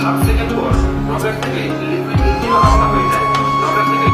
7 second পর rocket থেকে liquid engine রওনা হয়ে যায়। রকেট থেকে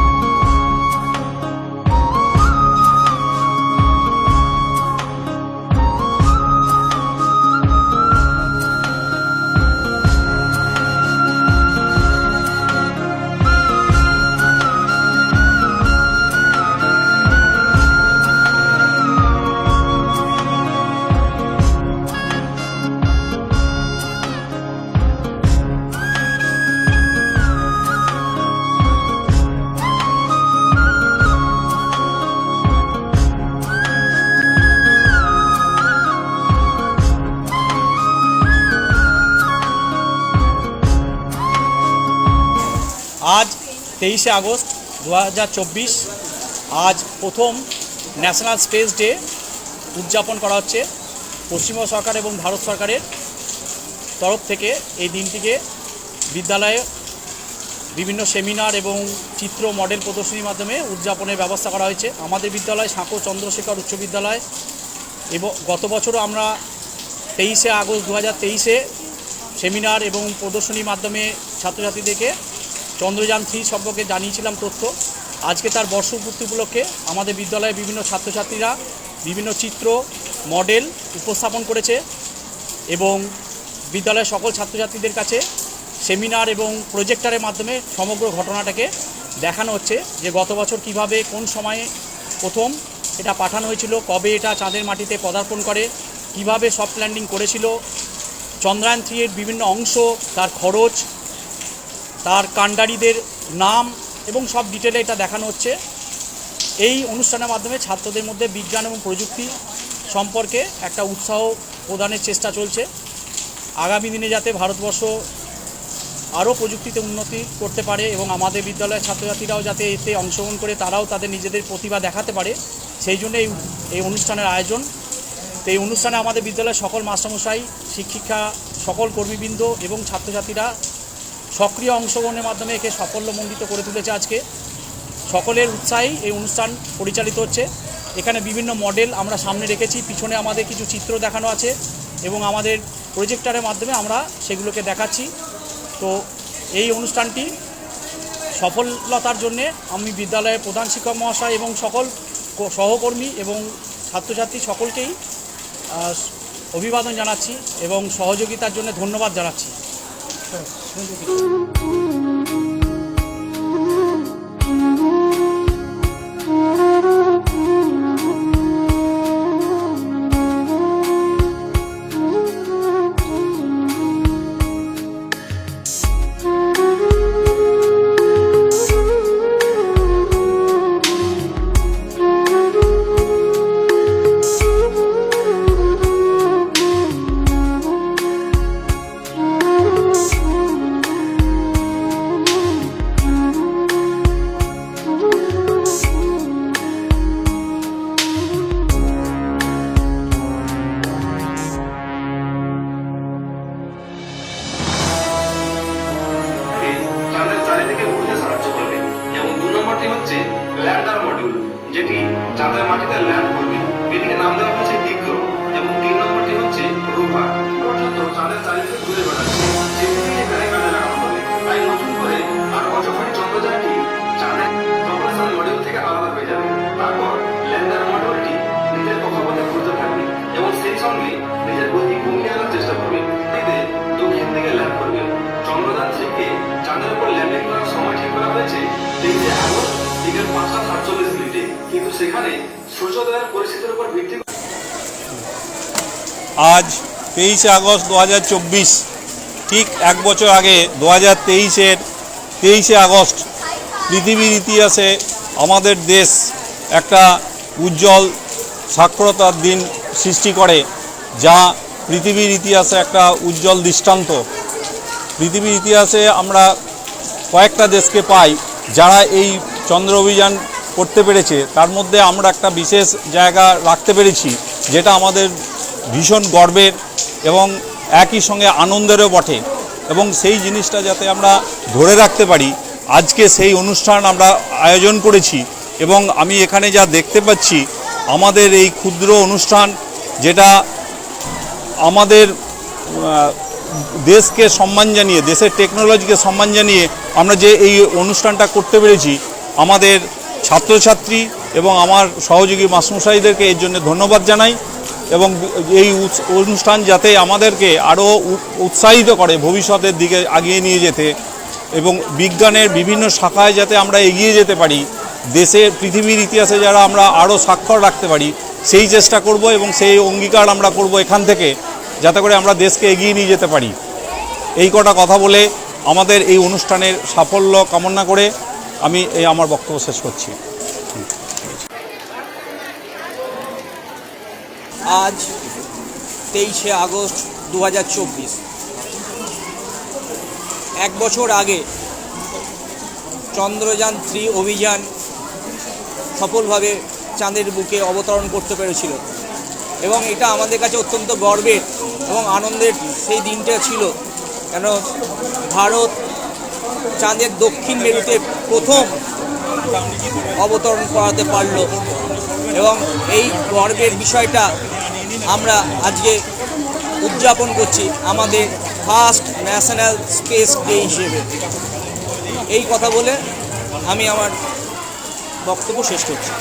आज 23 আগস্ট 2024 आज प्रथम ন্যাশনাল স্পেস ডে উদযাপন করা হচ্ছে পশ্চিমবঙ্গ সরকার এবং ভারত সরকারের তরফ থেকে। এই দিনটিকে বিদ্যালয়ে বিভিন্ন সেমিনার এবং চিত্র মডেল প্রদর্শনীর মাধ্যমে উদযাপনের ব্যবস্থা করা হয়েছে। আমাদের বিদ্যালয় সাঁকো চন্দ্রশেখর উচ্চ বিদ্যালয় এবং গত বছরও আমরা 23 আগস্ট 2023 সেমিনার এবং প্রদর্শনীর মাধ্যমে ছাত্রছাত্রীদেরকে চন্দ্রযান 3 সম্পর্কে জানিয়েছিলাম তথ্য। আজকে তার বর্ষপূর্তি উপলক্ষে আমাদের বিদ্যালয়ে বিভিন্ন ছাত্রছাত্রীরা বিভিন্ন চিত্র মডেল উপস্থাপন করেছে এবং বিদ্যালয়ের সকল ছাত্রছাত্রীদের কাছে সেমিনার এবং প্রজেক্টরের মাধ্যমে সমগ্র ঘটনাটাকে দেখানো হচ্ছে যে গত বছর কিভাবে কোন সময়ে প্রথম এটা পাঠানো হয়েছিল, কবে এটা চাঁদের মাটিতে পদার্পণ করে, কিভাবে সফট ল্যান্ডিং করেছিল, চন্দ্রায়ন 3 এর বিভিন্ন অংশ, তার খরচ, তার কাণ্ডারীদের নাম এবং সব ডিটেলে এটা দেখানো হচ্ছে। এই অনুষ্ঠানের মাধ্যমে ছাত্রদের মধ্যে বিজ্ঞান এবং প্রযুক্তি সম্পর্কে একটা উৎসাহ প্রদানের চেষ্টা চলছে। আগামী দিনে যাতে ভারতবর্ষ আরও প্রযুক্তিতে উন্নতি করতে পারে এবং আমাদের বিদ্যালয়ের ছাত্রছাত্রীরাও যাতে এতে অংশগ্রহণ করে তারাও তাদের নিজেদের প্রতিভা দেখাতে পারে, সেই জন্য এই অনুষ্ঠানের আয়োজন। তো এই অনুষ্ঠানে আমাদের বিদ্যালয়ের সকল মাস্টারমশাই, শিক্ষিকা, সকল কর্মীবৃন্দ এবং ছাত্রছাত্রীরা সক্রিয় অংশগ্রহণের মাধ্যমে একে সাফল্যমণ্ডিত করে তুলেছে। আজকে সকলের উৎসাহেই এই অনুষ্ঠান পরিচালিত হচ্ছে। এখানে বিভিন্ন মডেল আমরা সামনে রেখেছি, পিছনে আমাদের কিছু চিত্র দেখানো আছে এবং আমাদের প্রজেক্টরের মাধ্যমে আমরা সেগুলোকে দেখাচ্ছি। তো এই অনুষ্ঠানটি সফলতার জন্যে আমি বিদ্যালয়ের প্রধান শিক্ষক মহাশয় এবং সকল সহকর্মী এবং ছাত্রছাত্রী সকলকেই অভিবাদন জানাচ্ছি এবং সহযোগিতার জন্য ধন্যবাদ জানাচ্ছি। ল্যান্ডার মডিউল, যেটি চাঁদের মাটিতে ল্যান্ড করবে। এটিকে নাম দেওয়া হয়েছে বিক্রম এবং 3 নম্বরটি হচ্ছে রোভার। পর্যন্ত চাঁদের চারিদিকে ঘুরে বেড়াচ্ছে, যেটিকে এখানে কাজে লাগানো হবে। তাই নতুন করে 8 বছর পরে চন্দ্রযানটি চাঁদের প্রপালশন মডিউল থেকে আলাদা হয়ে যাবে। তারপর ল্যান্ডার মডিউলটি নিজের কক্ষপথে ঘুরতে থাকবে এবং সেই সঙ্গে নিজের গতি কমিয়ে আনার চেষ্টা করবে। এতে দক্ষিণ দিকে ল্যান্ড করবে। চন্দ্রযান 3 কে চাঁদের উপর ল্যান্ডিং করার সময় ঠিক করা হয়েছে 23 আগস্ট বিকেল 5:47, কিন্তু সেখানে সূর্যোদয়ের পরিস্থিতির উপর ভিত্তি করে আজ 23 আগস্ট 2024 ঠিক এক বছর আগে 2023-এর 23 আগস্ট পৃথিবীর ইতিহাসে আমাদের দেশ একটা উজ্জ্বল সাক্ষরতার দিন সৃষ্টি করে, যা পৃথিবীর ইতিহাসে একটা উজ্জ্বল দৃষ্টান্ত। পৃথিবীর ইতিহাসে আমরা কয়েকটা দেশকে পাই যারা এই চন্দ্র অভিযান করতে পেরেছে, তার মধ্যে আমরা একটা বিশেষ জায়গা রাখতে পেরেছি, যেটা আমাদের ভীষণ গর্বের এবং একই সঙ্গে আনন্দেরও বটে। এবং সেই জিনিসটা যাতে আমরা ধরে রাখতে পারি, আজকে সেই অনুষ্ঠান আমরা আয়োজন করেছি। এবং আমি এখানে যা দেখতে পাচ্ছি, আমাদের এই ক্ষুদ্র অনুষ্ঠান যেটা আমাদের দেশকে সম্মান জানিয়ে, দেশের টেকনোলজিকে সম্মান জানিয়ে আমরা যে এই অনুষ্ঠানটা করতে পেরেছি, আমাদের ছাত্রছাত্রী এবং আমার সহযোগী মাস্টারমশাইদেরকে এর জন্য ধন্যবাদ জানাই। এবং এই অনুষ্ঠান যাতে আমাদেরকে আরও উৎসাহিত করে ভবিষ্যতের দিকে এগিয়ে নিয়ে যেতে, এবং বিজ্ঞানের বিভিন্ন শাখায় যাতে আমরা এগিয়ে যেতে পারি, দেশের পৃথিবীর ইতিহাসে যারা আমরা আরও স্বাক্ষর রাখতে পারি, সেই চেষ্টা করব এবং সেই অঙ্গীকার আমরা করব এখান থেকে, যাতে করে আমরা দেশকে এগিয়ে নিয়ে যেতে পারি। এই কটা কথা বলে আমাদের এই অনুষ্ঠানের সাফল্য কামনা করে আমি আমার বক্তব্য শেষ করছি। আজ 23শে আগস্ট 2024, এক বছর আগে চন্দ্রযান 3 অভিযান সফলভাবে চাঁদের বুকে অবতরণ করতে পেরেছিল, এবং এটা আমাদের কাছে অত্যন্ত গর্বের এবং আনন্দের সেই দিনটা ছিল, কেন ভারত চাঁদের দক্ষিণ মেরুতে প্রথম অবতরণ করাতে পারল। এবং এই গর্বের বিষয়টা আমরা আজকে উদযাপন করছি আমাদের ফার্স্ট ন্যাশনাল স্পেস ডে হিসেবে। এই কথা বলে আমি আমার বক্তব্য শেষ করছি।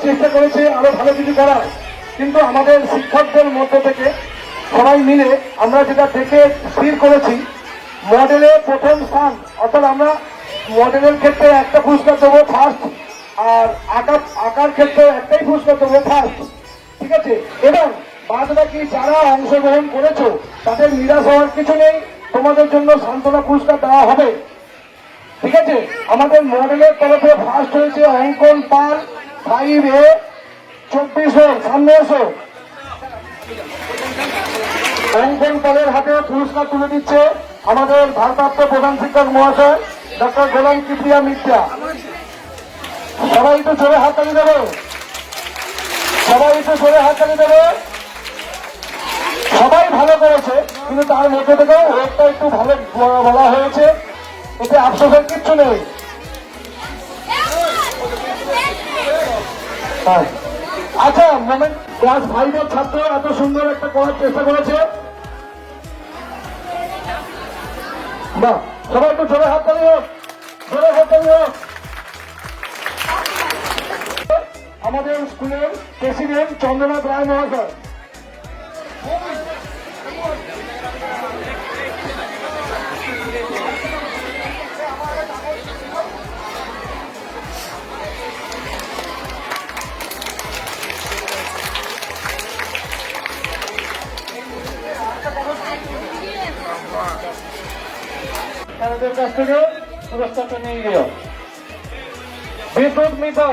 চেষ্টা করেছে আরো ভালো কিছু করার, কিন্তু আমাদের শিক্ষকদের মধ্য থেকে সবাই মিলে আমরা যেটা দেখে স্থির করেছি, মডেলে প্রথম স্থান, অর্থাৎ আমরা মডেলের ক্ষেত্রে একটা পুরস্কার দেবো ফার্স্ট, আর আঁকার ক্ষেত্রে একটাই পুরস্কার দেবো ফার্স্ট, ঠিক আছে? এবং বাদ বাকি যারা অংশগ্রহণ করেছো তাদের নিরাশ হওয়ার কিছু নেই, তোমাদের জন্য সান্ত্বনা পুরস্কার দেওয়া হবে, ঠিক আছে? আমাদের মডেলের তরফে ফার্স্ট হয়েছে অঙ্কন পাল 5A 24 সামনে এসো। অঙ্কন পালের হাতে পুরস্কার তুলে দিচ্ছে আমাদের ভারপ্রাপ্ত প্রধান শিক্ষক মহাশয় ডক্টর গোলাম কিবরিয়া মির্জা। সবাই একটু জোরে হাততালি দেবে, সবাই একটু জোরে হাততালি দেবে। সবাই ভালো করেছে, কিন্তু তার মধ্যে থেকেও ওটা একটু ভালো বলা হয়েছে, এতে আফসোসের কিচ্ছু নেই। আচ্ছা, মোমেন্ট ক্লাস 5 এর ছাত্র এত সুন্দর একটা করার চেষ্টা করেছে, বাহ! সবাই একটু জোরে হাততালি হোক, জোরে হাততালি হোক। আমাদের স্কুলের প্রেসিডেন্ট চন্দ্রনাথ রায় মহাশয়। তাদের কাছ থেকে পুরস্কারটা নিয়ে গেল বিদ্যুৎ মিতা।